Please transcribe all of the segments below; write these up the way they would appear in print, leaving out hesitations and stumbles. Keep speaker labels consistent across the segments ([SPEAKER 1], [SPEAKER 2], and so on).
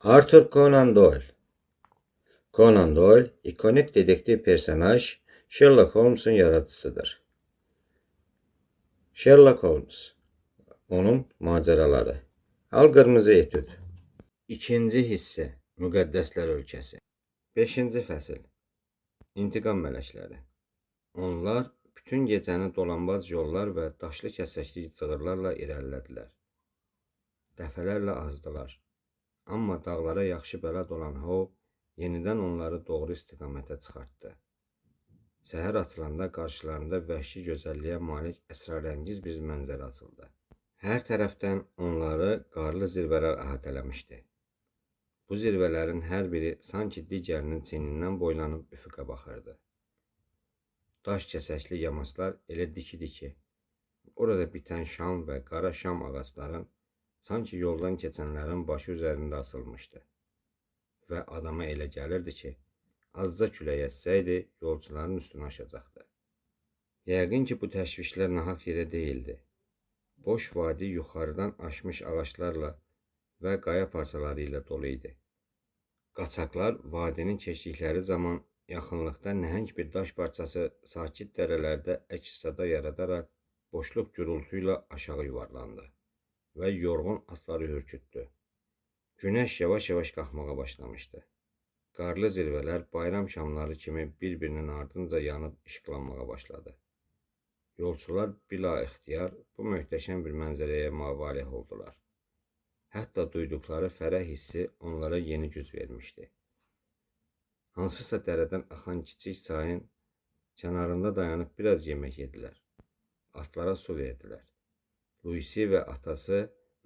[SPEAKER 1] Arthur Conan Doyle. Conan Doyle, ikonik dedektiv personaj Sherlock Holmes'un yaratıcısıdır. Sherlock Holmes, onun macəraları. Al qırmızı etüd. İkinci hissə, Müqəddəslər ölkəsi. 5-ci fəsil, İntiqam mələkləri. Onlar bütün gecəni dolanbac yollar və daşlı kəsəkli cığırlarla irəlilədilər. Dəfələrlə azdılar. Amma dağlara yaxşı bələd olan Hope yenidən onları doğru istiqamətə çıxartdı. Səhər açılanda qarşılarında vəhşi gözəlliyə malik əsrarəngiz bir mənzərə açıldı. Hər tərəfdən onları qarlı zirvələr əhatələmişdi. Bu zirvələrin hər biri sanki digərinin çiynindən boylanıb üfüqə baxırdı. Daş kəsəkli yamaçlar elə dikidi ki, orada bitən şam və qara şam ağacların sanki yoldan keçənlərin başı üzərində asılmışdı. Və adama elə gəlirdi ki, azca külək əssəydi, yolcuların üstünə aşacaqdı. Yəqin ki, bu təşvişlər nahaq yerə deyildi. Boş vadi yuxarıdan aşmış ağaclarla və qaya parçaları ilə dolu idi. Qaçaqlar vadinin keçdikləri zaman yaxınlıqda nəhəng bir daş parçası sakit dərələrdə əks-səda yaradaraq boşluq gürültü ilə aşağı yuvarlandı və yorğun atları hürkütdü. Günəş yavaş-yavaş qalxmağa başlamışdı. Qarlı zirvələr bayram şamları kimi bir-birinin ardınca yanıb işıqlanmağa başladı. Yolçular bila-ixtiyar bu möhtəşəm bir mənzərəyə mavalih oldular. Hətta duyduqları fərəh hissi onlara yeni güc vermişdi. Hansısa dərədən axan kiçik çayın kənarında dayanıb biraz yemək yedilər. Atlara su verdilər. Lucy və atası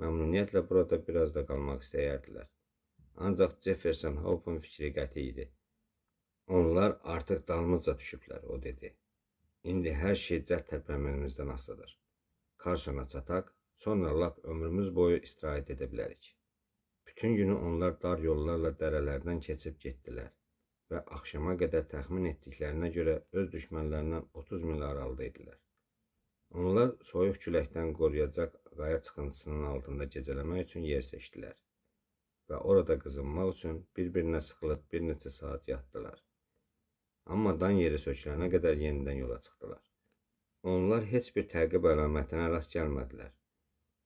[SPEAKER 1] məmnuniyyətlə burada biraz da qalmaq istəyərdilər. Ancaq Jefferson Hope'un fikri qəti idi. Onlar artıq dalımızca düşüblər, o dedi. İndi hər şey cəld tərpənməyimizdən asılıdır. Carsona çataq, sonra lap ömrümüz boyu istirahət edə bilərik. Bütün günü onlar dar yollarla dərələrdən keçib getdilər və axşama qədər təxmin etdiklərinə görə öz düşmənlərindən 30 mil aralıda idilər. Onlar soyuq küləkdən qoruyacaq qaya çıxıntısının altında gecələmək üçün yer seçdilər və orada qızınmaq üçün bir-birinə sıxılıb bir neçə saat yatdılar. Amma dan yeri sökülənə qədər yenidən yola çıxdılar. Onlar heç bir təqib əlamətinə rast gəlmədilər.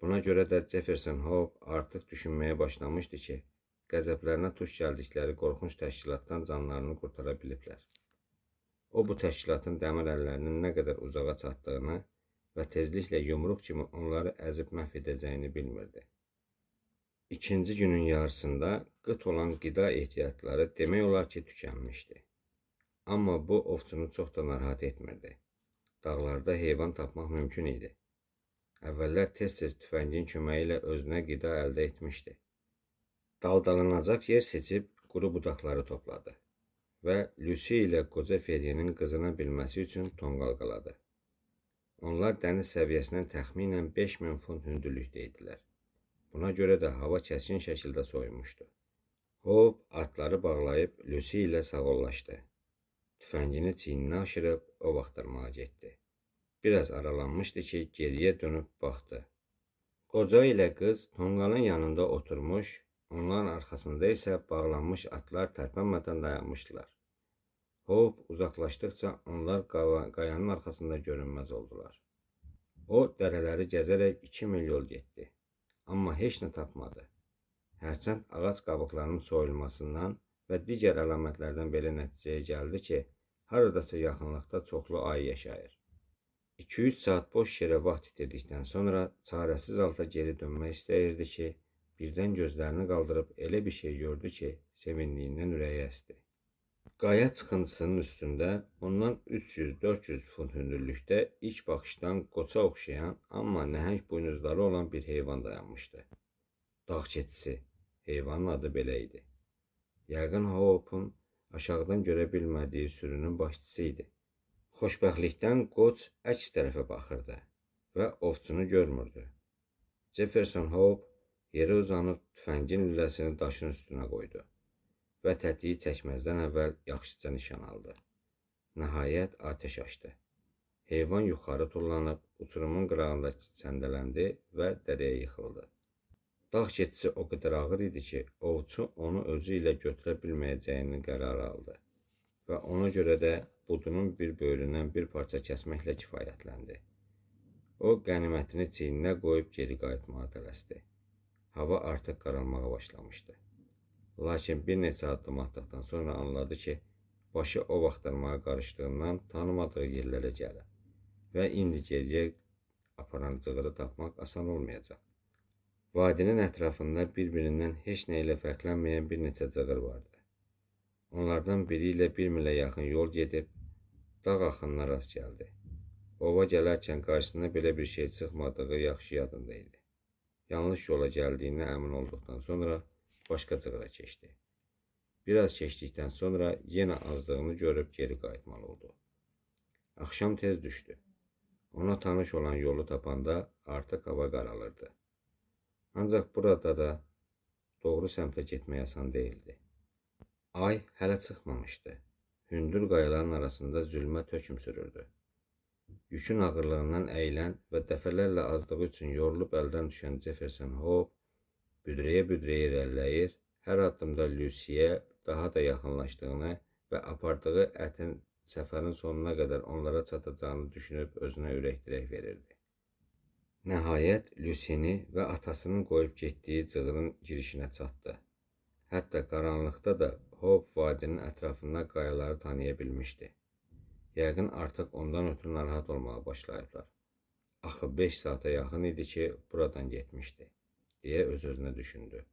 [SPEAKER 1] Buna görə də Jefferson Hope artıq düşünməyə başlamışdı ki, qəzəblərinə tuş gəldikləri qorxunc təşkilatdan canlarını qurtara biliblər. O, bu təşkilatın dəmir əllərinin nə qədər uzağa çatdığını və tezliklə yumruq kimi onları əzib məhv edəcəyini bilmirdi. İkinci günün yarısında qıt olan qida ehtiyatları demək olar ki, tükənmişdi. Amma bu ovçunu çox da narahat etmirdi. Dağlarda heyvan tapmaq mümkün idi. Əvvəllər tez-tez tüfəngin köməyi ilə özünə qida əldə etmişdi. Daldalanacaq yer seçib quru budaqları topladı və Lucy ilə qoca Ferrie'nin qızına bilməsi üçün tonqal qaladı. Onlar dəniz səviyyəsindən təxminən 5000 funt hündürlükdə idilər. Buna görə də hava kəskin şəkildə soyumuşdu. Hope atları bağlayıb Lucy ilə sağollaşdı. Tüfəngini çiyninə aşırıb o vaxtırmağa getdi. Biraz aralanmışdı ki, geriyə dönüb baxdı. Qoca ilə qız tonqalın yanında oturmuş, onların arxasında isə bağlanmış atlar tərpənmədən dayanmışdılar. Hope uzaqlaşdıqca onlar qayanın arxasında görünməz oldular. O, dərələri gəzərək 2 mil yol getdi. Amma heç nə tapmadı. Hərçənd ağac qabıqlarının soyulmasından və digər əlamətlərdən belə nəticəyə gəldi ki, haradasa yaxınlıqda çoxlu ayı yaşayır. 2-3 saat boş yerə vaxt itirdikdən sonra çarəsiz halda geri dönmək istəyirdi ki, birdən gözlərini qaldırıb elə bir şey gördü ki, sevindiyindən ürəyi əsdi. Qaya çıxıntısının üstündə ondan 300-400 funt hündürlükdə ilk baxışdan qoça oxşayan, amma nəhəng buynuzları olan bir heyvan dayanmışdı. Dağ keçisi, heyvanın adı belə idi. Yəqin Hope'un aşağıdan görə bilmədiyi sürünün başçısı idi. Xoşbəxtlikdən qoç əks tərəfə baxırdı və ovçunu görmürdü. Jefferson Hope yerə uzanıb tüfəngin lüləsini daşın üstünə qoydu və tətiyi çəkməzdən əvvəl yaxşıca nişan aldı. Nəhayət atəş açdı. Heyvan yuxarı tullanıb uçurumun qırağında səndələndi və dərəyə yıxıldı. Dağ keçisi o qədər ağır idi ki, ovçu onu özü ilə götürə bilməyəcəyini qərar aldı və ona görə də budunun bir böyründən bir parça kəsməklə kifayətləndi. O, qənimətini çiyninə qoyub geri qayıtmağa tələsdi. Hava artıq qaralmağa başlamışdı. Lakin bir neçə addım atdıqdan sonra anladı ki, başı o vaxtlarmağa qarışdığından tanımadığı yerlərə gəlir və indi geriyə aparan cığırı tapmaq asan olmayacaq. Vadinin ətrafında bir-birindən heç nə ilə fərqlənməyən bir neçə cığır vardı. Onlardan biri ilə 1 milə yaxın yol gedib, dağ axınına rast gəldi. Ova gələrkən qarşısına belə bir şey çıxmadığı yaxşı yadında idi. Yanlış yola gəldiyinə əmin olduqdan sonra başqa cığıra keçdi. Biraz keçdikdən sonra yenə azdığını görüb geri qayıtmalı oldu. Axşam tez düşdü. Ona tanış olan yolu tapanda artıq hava qaralırdı. Ancaq burada da doğru səmtə getmək asan deyildi. Ay hələ çıxmamışdı. Hündür qayaların arasında zülmət hökm sürürdü. Yükün ağırlığından əyilən və dəfələrlə azdığı üçün yorulub əldən düşən Jefferson Hope büdrəyə-büdrəyə irəliləyir, hər addımda Lucy'yə daha da yaxınlaşdığını və apardığı ətin səfərin sonuna qədər onlara çatacağını düşünüb özünə ürək-dirək verirdi. Nəhayət, Lucy'ni və atasının qoyub getdiyi cığırın girişinə çatdı. Hətta qaranlıqda da Hope vadinin ətrafında qayaları tanıya bilmişdi. Yəqin artıq ondan ötürü narahat olmağa başlayıblar. Axı 5 saata yaxın idi ki, buradan getmişdi, deyə öz-özünə düşündü.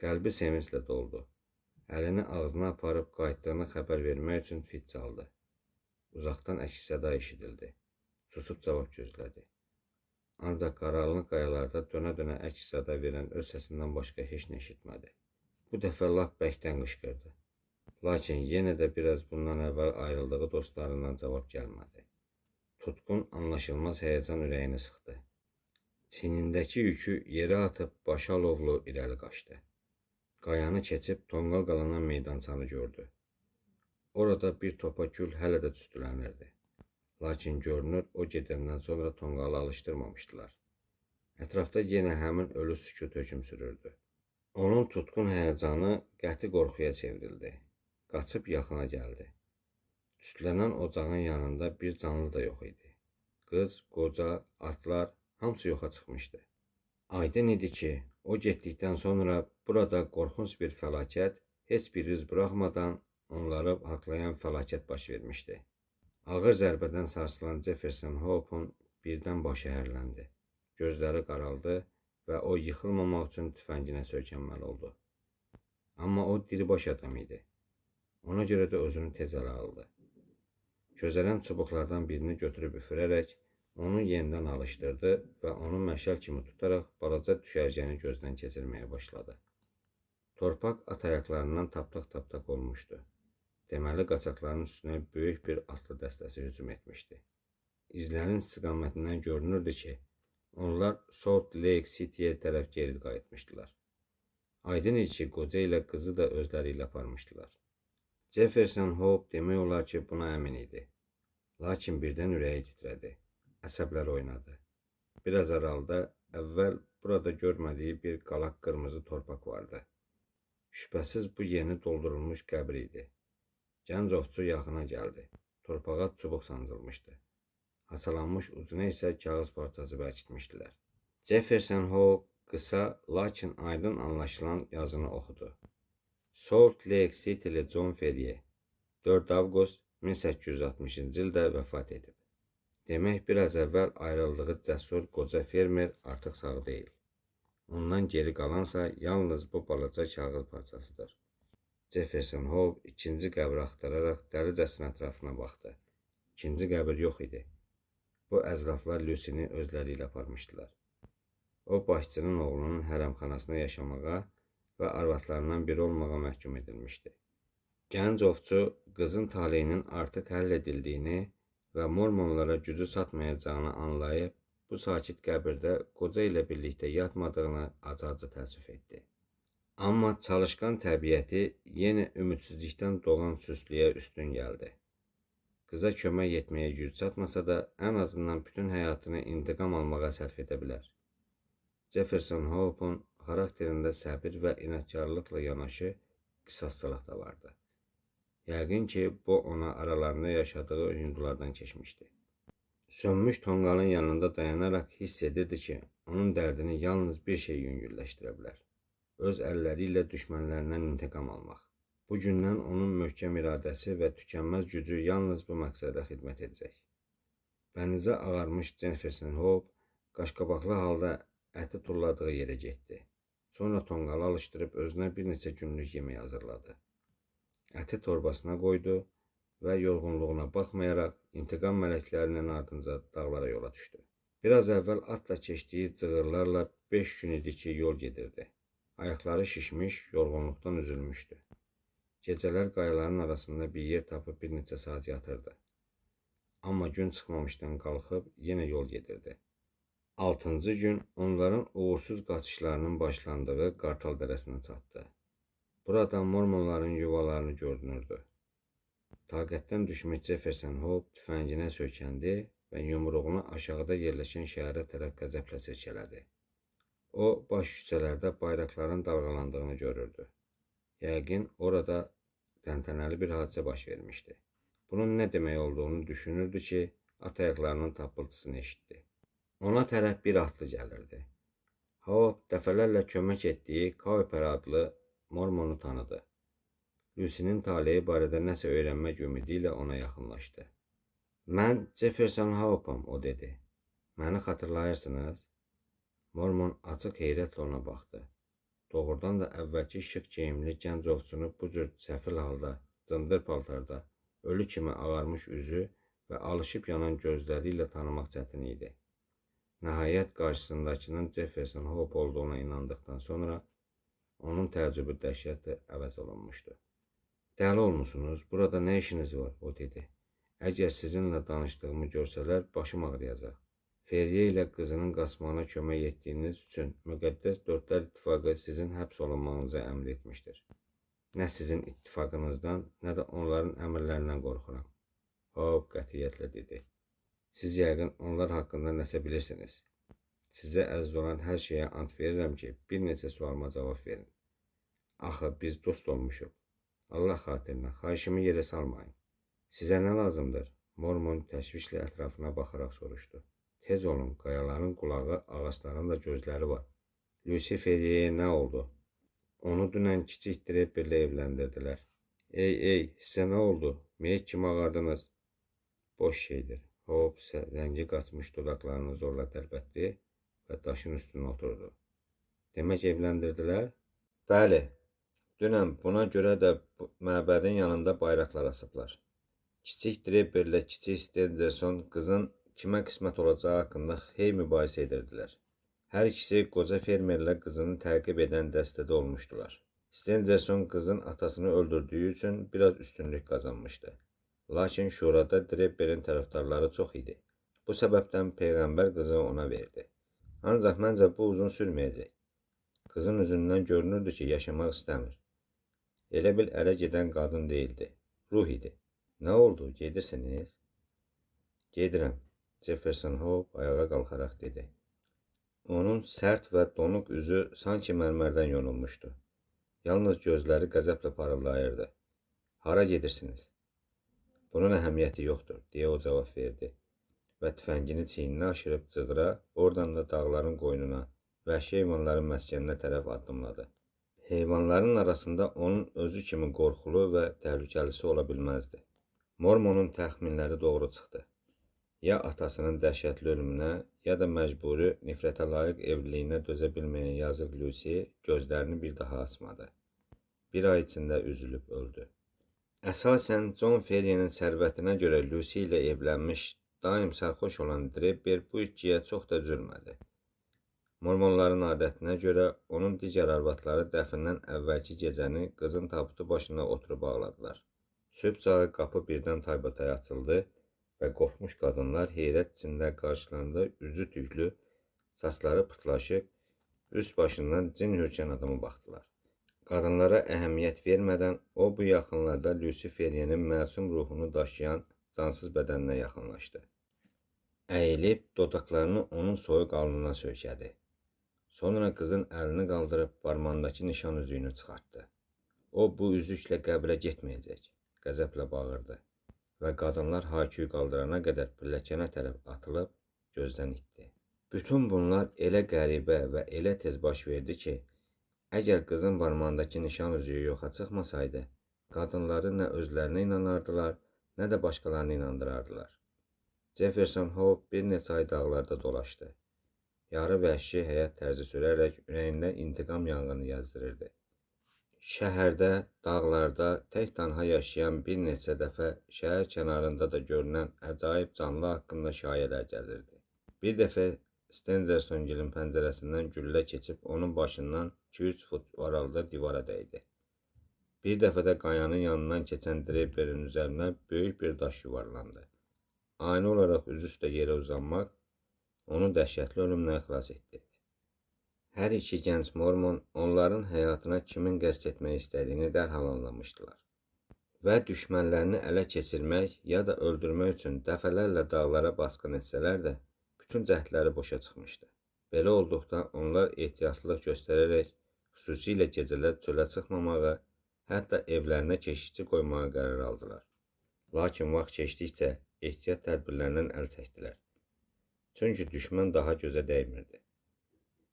[SPEAKER 1] Qəlbi sevinclə doldu. Əlini ağzına aparıb qayıtdığını xəbər vermək üçün fit çaldı. Uzaqdan əks-səda eşidildi. Susub cavab gözlədi. Ancaq qaranlıq qayalarda dönə-dönə əks-səda verən öz səsindən başqa heç nə eşitmədi. Bu dəfə lap bəkdən qışqırdı. Lakin yenə də biraz bundan əvvəl ayrıldığı dostlarından cavab gəlmədi. Tutqun, anlaşılmaz həyəcan ürəyini sıxdı. Çiynindəki yükü yerə atıb başı alovlu irəli qaçdı. Qayanı keçib tonqal qalanan meydançanı gördü. Orada bir topa gül hələ də tüstülənirdi. Lakin görünür, o gedəndən sonra tonqalı alışdırmamışdılar. Ətrafda yenə həmin ölü sükut hökm sürürdü. Onun tutqun həyəcanı qəti qorxuya çevrildi. Qaçıb yaxına gəldi. Tüstülənən ocağın yanında bir canlı da yox idi. Qız, qoca, atlar hamısı yoxa çıxmışdı. Aydın idi ki, o getdikdən sonra burada qorxunc bir fəlakət heç bir iz buraxmadan onları haqlayan fəlakət baş vermişdi. Ağır zərbədən sarsılan Jefferson Hope'un birdən başı hərləndi. Gözləri qaraldı və o yıxılmamaq üçün tüfənginə söykənməli oldu. Amma o diribaş adam idi. Ona görə də özünü tez ələ aldı. Közələn çubuqlardan birini götürüb üfürərək onu yenidən alışdırdı və onu məşəl kimi tutaraq balaca düşərgəni gözdən keçirməyə başladı. Torpaq at ayaqlarından tapdaq-tapdaq olmuşdu. Deməli, qaçaqların üstünə böyük bir atlı dəstəsi hücum etmişdi. İzlərin istiqamətindən görünürdü ki, onlar Salt Lake City'yə tərəf geri qayıtmışdılar. Aydın idi ki, qoca ilə qızı da özləri ilə aparmışdılar. Jefferson Hope demək olar ki, buna əmin idi. Lakin birdən ürəyi titrədi. Əsəblər oynadı. Biraz aralıda əvvəl burada görmədiyi bir qalaq qırmızı torpaq vardı. Şübhəsiz bu yeni doldurulmuş qəbir idi. Gənc ovçu yaxına gəldi. Torpağa çubuq sancılmışdı. Haçalanmış ucuna isə kağız parçası bərkitmişdilər. Jefferson Hope qısa, lakin aydın anlaşılan yazını oxudu. Salt Lake City'li John Ferrier 4 avqust 1860-cı ildə vəfat edib. Demək, biraz əvvəl ayrıldığı cəsur qoca fermer artıq sağ deyil. Ondan geri qalansa yalnız bu balaca kağız parçasıdır. Jefferson Hope ikinci qəbri axtararaq dəlicəsinə ətrafına baxdı. İkinci qəbir yox idi. Bu əzraflar Lucy'ni özləri ilə aparmışdılar. O, başçının oğlunun hərəmxanasına yaşamağa və arvadlarından biri olmağa məhkum edilmişdi. Gənc ovçu qızın taleyinin artıq həll edildiyini və mormonlara gücü çatmayacağını anlayıb, bu sakit qəbirdə qoca ilə birlikdə yatmadığını acı-acı təəssüf etdi. Amma çalışqan təbiəti yenə ümidsizlikdən doğan süstlüyə üstün gəldi. Qıza kömək etməyə güc çatmasa da, ən azından bütün həyatını intiqam almağa sərf edə bilər. Jefferson Hope'un xarakterində səbir və inadkarlıqla yanaşı qisasçılıq da vardı. Yəqin ki, bu ona aralarında yaşadığı hindulardan keçmişdi. Sönmüş tonqalın yanında dayanaraq hiss edirdi ki, onun dərdini yalnız bir şey yüngülləşdirə bilər. Öz əlləri ilə düşmənlərindən intiqam almaq. Bu gündən onun möhkəm iradəsi və tükənməz gücü yalnız bu məqsədə xidmət edəcək. Bənizə ağarmış Jefferson Hope qaşqabaqlı halda əti tulladığı yerə getdi. Sonra tonqalı alışdırıb özünə bir neçə günlük yemək hazırladı. Əti torbasına qoydu və yorğunluğuna baxmayaraq intiqam mələklərinin ardınca dağlara yola düşdü. Biraz əvvəl atla keçdiyi cığırlarla 5 gün idi ki, yol gedirdi. Ayaqları şişmiş, yorğunluqdan üzülmüşdü. Gecələr qayaların arasında bir yer tapıb bir neçə saat yatırdı. Amma gün çıxmamışdan qalxıb yenə yol gedirdi. 6-cı gün onların uğursuz qaçışlarının başlandığı Qartal dərəsinə çatdı. Burada mormonların yuvalarını görünürdü. Taqətdən düşmüş Jefferson Hope tüfənginə söykəndi və yumruğunu aşağıda yerləşən şəhərə tərəf qəzəblə silkələdi. O, baş küçələrdə bayraqların dalğalandığını görürdü. Yəqin orada təntənəli bir hadisə baş vermişdi. Bunun nə demək olduğunu düşünürdü ki, at ayaqlarının tappıltısını eşitdi. Ona tərəf bir atlı gəlirdi. Hope dəfələrlə kömək etdiyi Cowper adlı mormonu tanıdı. Lucy'nin taleyi barədə nəsə öyrənmək ümidi ilə ona yaxınlaşdı. "Mən Jefferson Hope'am," o dedi. "Məni xatırlayırsınız?" Mormon açıq heyrətlə ona baxdı. Doğrudan da əvvəlki şıq geyimli gənc ovçunu bu cür səfil halda, cındır paltarda, ölü kimi ağarmış üzü və alışıb yanan gözləri ilə tanımaq çətin idi. Nəhayət qarşısındakının Jefferson Hope olduğuna inandıqdan sonra onun təəccübü dəhşətlə əvəz olunmuşdu. "Dəli olmusunuz, burada nə işiniz var?" o dedi. "Əgər sizinlə danışdığımı görsələr, başım ağrıyacaq. Ferriye ilə qızının qaçmağına kömək etdiyiniz üçün müqəddəs Dördlər İttifaqı sizin həbs olunmağınıza əmr etmişdir. Nə sizin ittifaqınızdan, nə də onların əmrlərindən qorxuram." Hope qətiyyətlə dedi. "Siz yəqin onlar haqqında nəsə bilirsiniz. Sizə əziz olan hər şeyə ant verirəm ki, bir neçə sualıma cavab verin. Axı biz dost olmuşuq. Allah xatirinə, xahişimi yerə salmayın. Sizə nə lazımdır?" Mormon təşvişlə ətrafına baxaraq soruşdu. "Tez olun, qayaların qulağı, ağacların da gözləri var. Lucy Ferrier'e nə oldu? Onu dünən kiçik Draper'lə evləndirdilər. Ey, sizə nə oldu? Meyit kimi ağardınız." "Boş şeydir." Hope zəngi qaçmış dodaqlarını zorla tərpətdi və daşın üstünə oturdu. "Demək evləndirdilər?" "Bəli. Dünən buna görə də məbədin yanında bayraqlar asıblar. Kiçik Draper'lə kiçik Stenderson qızın kimə qismət olacağı haqqında xeyli mübahisə edirdilər. Hər ikisi qoca fermerlə qızını təqib edən dəstədə olmuşdular. Stenderson qızın atasını öldürdüyü üçün biraz üstünlük qazanmışdı. Lakin şurada Draper'in tərəfdarları çox idi. Bu səbəbdən Peyğəmbər qızı ona verdi. Ancaq məncə bu uzun sürməyəcək. Qızın üzündən görünürdü ki, yaşamaq istəmir. Elə bil ərə gedən qadın deyildi, ruh idi. Nə oldu, gedirsiniz?" "Gedirəm," Jefferson Hope ayağa qalxaraq dedi. Onun sərt və donuq üzü sanki mərmərdən yonulmuşdu. Yalnız gözləri qəzəblə parıldayırdı. "Hara gedirsiniz?" "Bunun əhəmiyyəti yoxdur," deyə o cavab verdi və tüfəngini çiyninə aşırıb cığıra, oradan da dağların qoynuna, vəhşi heyvanların məskəninə tərəf addımladı. Heyvanların arasında onun özü kimi qorxulu və təhlükəlisi ola bilməzdi. Mormonun təxminləri doğru çıxdı. Ya atasının dəhşətli ölümünə, ya da məcburi nifrətə layiq evliliyinə dözə bilməyən yazıq Lucy gözlərini bir daha açmadı. Bir ay içində üzülüb öldü. Əsasən John Ferrier'in sərvətinə görə Lucy ilə evlənmiş, daim sərxoş olan Draper bu itkiyə çox da üzülmədi. Mormonların adətinə görə onun digər arvadları dəfindən əvvəlki gecəni qızın tabutu başında oturub ağladılar. Sübh çağı qapı birdən taybatay açıldı və qorxmuş qadınlar heyrət içində qarşılarında üzü tüklü, saçları pırtlaşıq, üst başından cin hürkən adamı baxdılar. Qadınlara əhəmiyyət vermədən o bu yaxınlarda Lucy Ferrier'in məsum ruhunu daşıyan cansız bədəninə yaxınlaşdı. Əyilib dodaqlarını onun soyuq alnına söykədi. Sonra qızın əlini qaldırıb barmağındakı nişan üzüyünü çıxartdı. O bu üzüklə qəbrə getməyəcək, qəzəblə bağırdı və qadınlar hayküyü qaldırana qədər pilləkənə tərəf atılıb gözdən itdi. Bütün bunlar elə qəribə və elə tez baş verdi ki, əgər qızın barmağındakı nişan üzüyü yoxa çıxmasaydı, qadınları nə özlərinə inanardılar, nə də başqalarını inandırardılar. Jefferson Hope bir neçə ay dağlarda dolaşdı. Yarı vəhşi həyat tərzi sürərək ürəyində intiqam yanğını yazdırırdı. Şəhərdə, dağlarda tək tənha yaşayan bir neçə dəfə şəhər kənarında da görünən əcaib canlı haqqında şayələr gəzirdi. Bir dəfə Stendersongilin pəncərəsindən güllə keçib onun başından 2-3 fut aralıda divara dəydi. Bir dəfə də qayanın yanından keçən Draper'in üzərinə böyük bir daş yuvarlandı. Ani olaraq üzüstə yerə uzanmaq onu dəhşətli ölümdən xilas etdi. Hər iki gənc mormon onların həyatına kimin qəsd etmək istədiyini dərhal anlamışdılar və düşmənlərini ələ keçirmək ya da öldürmək üçün dəfələrlə dağlara basqın etsələr də bütün cəhdləri boşa çıxmışdı. Belə olduqda onlar ehtiyatlılıq göstərərək xüsusilə gecələr çölə çıxmamağı, hətta evlərinə keşikçi qoymağa qərar aldılar. Lakin vaxt keçdikcə ehtiyat tədbirlərindən əl çəkdilər. Çünki düşmən daha gözə dəymirdi.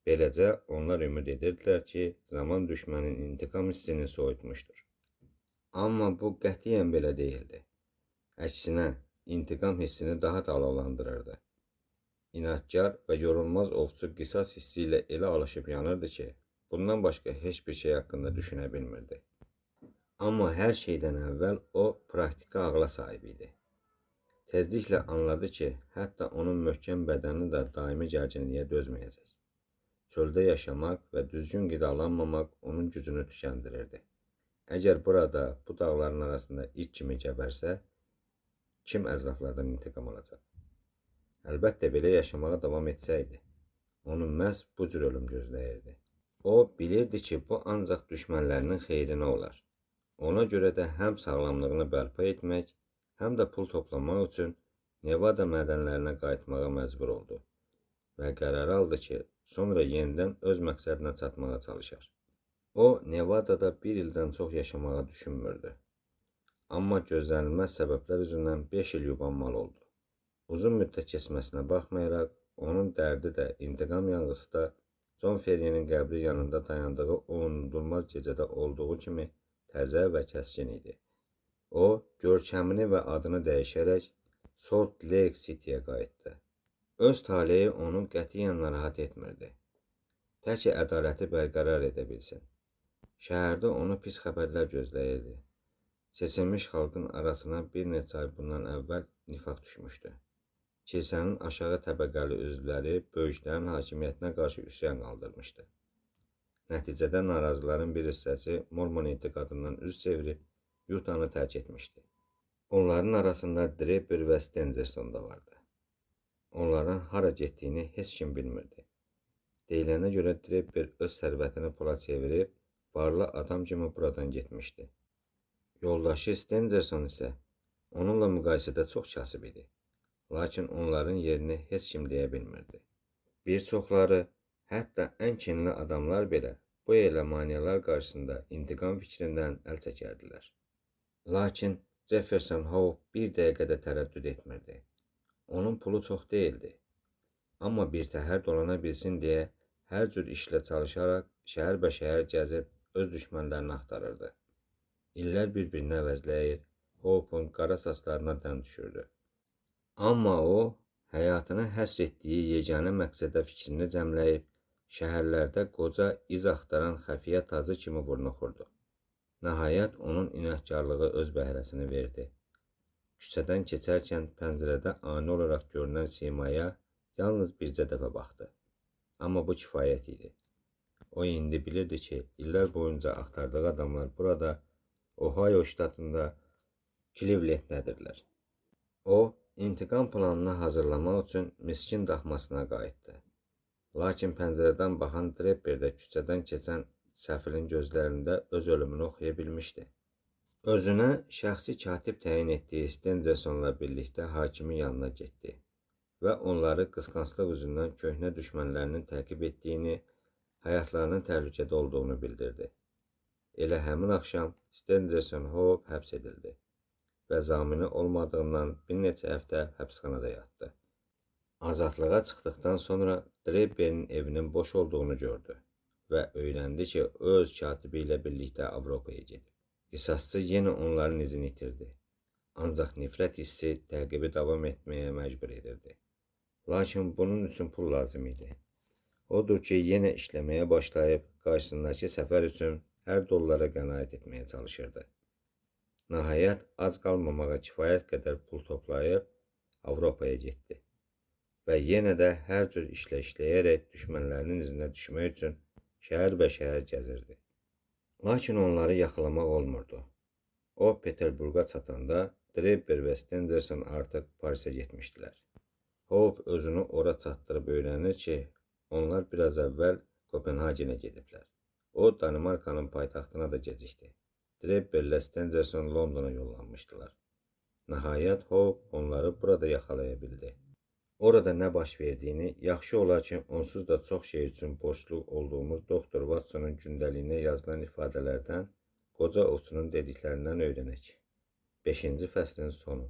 [SPEAKER 1] Beləcə, onlar ümid edirdilər ki, zaman düşmənin intiqam hissini soyutmuşdur. Amma bu qətiyyən belə deyildi. Əksinə, intiqam hissini daha da alovlandırırdı. İnadkar və yorulmaz ovçu qisas hissi ilə elə alışıb yanırdı ki, bundan başqa heç bir şey haqqında düşünə bilmirdi. Amma hər şeydən əvvəl o, praktiki ağla sahib idi. Tezliklə anladı ki, hətta onun möhkəm bədəni də daimi gərginliyə dözməyəcək. Çöldə yaşamaq və düzgün qidalanmamaq onun gücünü tükəndirirdi. Əgər burada, bu dağların arasında it kimi gəbərsə, kim əzraflardan intiqam alacaq? Əlbəttə, belə yaşamağa davam etsəydi, onun məhz bu cür ölüm gözləyirdi. O, bilirdi ki, bu ancaq düşmənlərinin xeyrinə olar. Ona görə də həm sağlamlığını bərpa etmək, həm də pul toplamaq üçün Nevada mədənlərinə qayıtmağa məcbur oldu və qərar aldı ki, sonra yenidən öz məqsədinə çatmağa çalışar. O, Nevadada bir ildən çox yaşamağa düşünmürdü. Amma gözlənilməz səbəblər üzündən 5 il yubanmalı oldu. Uzun müddət keçməsinə baxmayaraq, onun dərdi də, intiqam yanğısı da John Ferrier'in qəbri yanında dayandığı o unudulmaz gecədə olduğu kimi təzə və kəskin idi. O, görkəmini və adını dəyişərək Salt Lake City'yə qayıtdı. Öz taleyi onu qətiyyən narahat etmirdi. Tək ki, ədaləti bərqərar edə bilsin. Şəhərdə onu pis xəbərlər gözləyirdi. Seçilmiş xalqın arasına bir neçə ay bundan əvvəl nifaq düşmüşdü. Kilsənin aşağı təbəqəli üzvləri böyüklərin hakimiyyətinə qarşı üsyan qaldırmışdı. Nəticədə narazıların bir hissəsi Mormon etiqadından üz çevirib Utah'nı tərk etmişdi. Onların arasında Draper və Stenderson da vardı. Onların hara getdiyini heç kim bilmirdi. Deyilənə görə Draper öz sərvətini pula çevirib, varlı adam kimi buradan getmişdi. Yoldaşı Stenderson isə onunla müqayisədə çox kasıb idi. Lakin onların yerini heç kim deyə bilmirdi. Bir çoxları, hətta ən kinli adamlar belə bu eləmaniyalar qarşısında intiqam fikrindən əl çəkərdilər. Lakin Jefferson Hope bir dəqiqədə tərəddüd etmirdi. Onun pulu çox deyildi. Amma bir təhər dolana bilsin deyə hər cür işlə çalışaraq şəhər gəzib öz düşmənlərini axtarırdı. İllər bir-birini əvəzləyir, Hope'un qara saçlarına dən düşürdü. Amma o, həyatını həsr etdiyi yeganə məqsədə fikrini cəmləyib, şəhərlərdə qoca iz axtaran xəfiyyə tacı kimi vurnuxurdu. Nəhayət onun inadkarlığı öz bəhrəsini verdi. Küçədən keçərkən pəncərədə ani olaraq görünən simaya yalnız bircə dəfə baxdı. Amma bu kifayət idi. O indi bilirdi ki, illər boyunca axtardığı adamlar burada, Ohio ştatında Cleveland'dədirlər. O, intiqam planını hazırlamaq üçün miskin daxmasına qayıtdı. Lakin pəncərədən baxan Draper də küçədən keçən səfilin gözlərində öz ölümünü oxuya bilmişdi. Özünə şəxsi katib təyin etdiyi Stendersonla birlikdə hakimin yanına getdi və onları qısqanclıq üzündən köhnə düşmənlərinin təqib etdiyini həyatlarının təhlükədə olduğunu bildirdi. Elə həmin axşam Stenderson Hope həbs edildi və zamini olmadığından bir neçə həftə həbsxanada yatdı. Azadlığa çıxdıqdan sonra Draper'in evinin boş olduğunu gördü və öyrəndi ki, öz katibi ilə birlikdə Avropaya gedib. Qisasçı yenə onların izini itirdi. Ancaq nifrət hissi təqibi davam etməyə məcbur edirdi. Lakin bunun üçün pul lazım idi. Odur ki, yenə işləməyə başlayıb qarşısındakı səfər üçün hər dollara qənaət etməyə çalışırdı. Nəhayət, ac qalmamağa kifayət qədər pul toplayıb Avropaya getdi və yenə də hər cür işlə işləyərək düşmənlərinin izinə düşmək üçün şəhər gəzirdi. Lakin onları yaxalamaq olmurdu. O, Peterburqa çatanda Draper və Stenderson artıq Parisə getmişdilər. Hope özünü ora çatdırıb öyrənir ki, onlar biraz əvvəl Kopenhagenə gediblər. O, Danimarkanın paytaxtına da gecikdi. Draper ilə Stenderson Londona yollanmışdılar. Nəhayət, Hope onları burada yaxalaya bildi. Orada nə baş verdiyini, yaxşı olar ki, onsuz da çox şey üçün borclu olduğumuz Doktor Watsonun gündəliyinə yazılan ifadələrdən, qoca ovçunun dediklərindən öyrənək. 5-ci fəslin sonu.